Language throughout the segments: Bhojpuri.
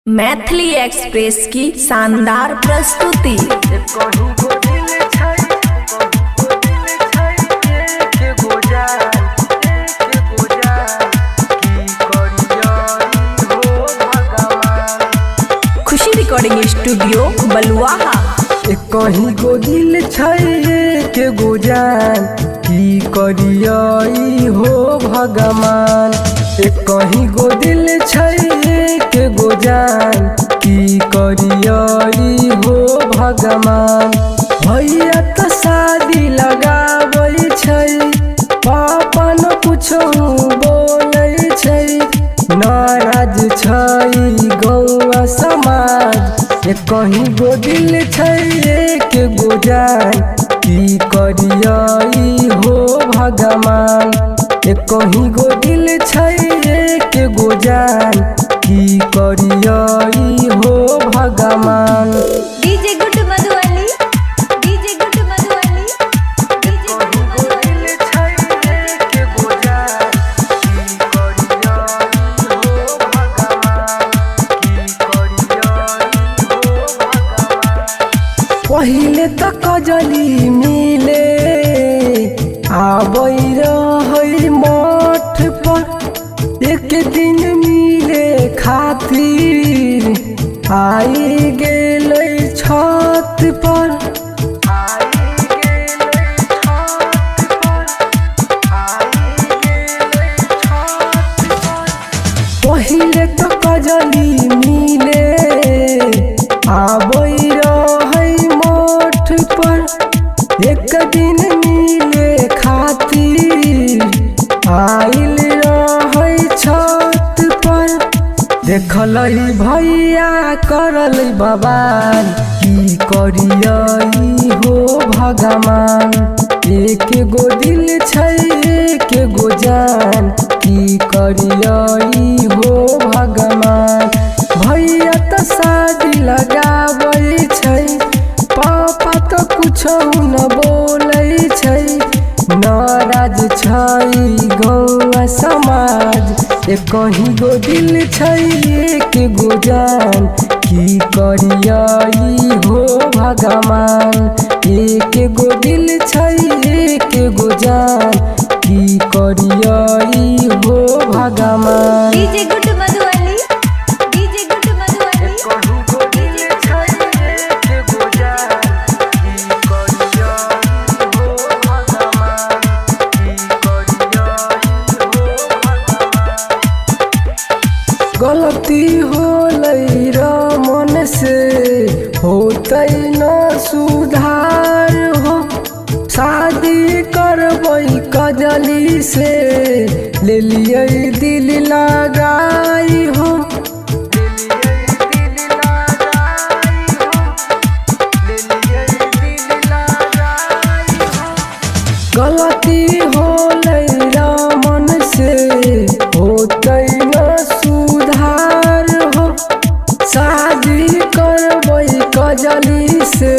मैथिली एक्सप्रेस की शानदार प्रस्तुति। खुशी रिकॉर्डिंग स्टूडियो बलुआहा। कहीं गो दिल के गो जान की करियई हो भगवान। कहीं गो दिल के गो जान की करियई हो भगवान। भैया तो शादी लगाबै छै, पापा न कुछो बोलै छै, नाराज छै गौआ समाज। कहीं गो दिल के गो जान की करियई हो भगवान। कहीं गो दिल के गो जान की करियई हो भगवान। DJ good Madhubani, DJ good Madhubani, पहिले तो कजली मिले आबै रहै मठ पर, एक दिन मिले खातिर आई गेलै छत पर। पहिले तो कजली मिले आबै रहै मठ पर, एक दिन मिले खातिर आइल रहै छत पर। देखलै भैया करल बवाल की करियई हो भगवान। एक गो दिल एक गो जान की करियई हो भगवान। भैया तो शादी लगाबै छै, पापा तो कुछो न बोलै छै, नाराज छै गौआ समाज। कहीं गो दिल एक गो जान की करियई हो भगवान। एक गो दिल एक गो जान की करियई हो भगवान। DJ good Madhubani, DJ good Madhubani, गलती होलै मन से होतै न सुधार हो। शादी करबै कजली से ले लियै दिल लगाई हो। गलती होलै मन से होतै न सुधार हो। शादी करबै कजली से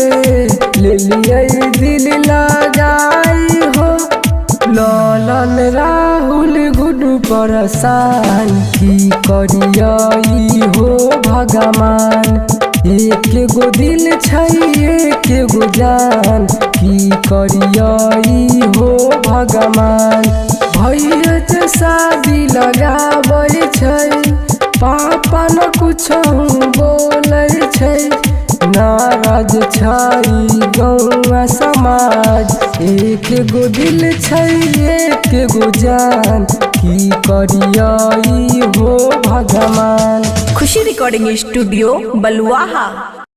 ले लियै दिल लगाई हो। ललन राहुल गुडू परेशान की करियई हो भगवान। एक गो दिल एक गो जान की करियई हो भगवान। भैया तो शादी लगाबै छै, पापा न कुछो बोलै छै, नाराज छै गौआ समाज। एक गो दिल एक गो जान की करियई हो भगवान। खुशी रिकॉर्डिंग स्टूडियो बलुआहा।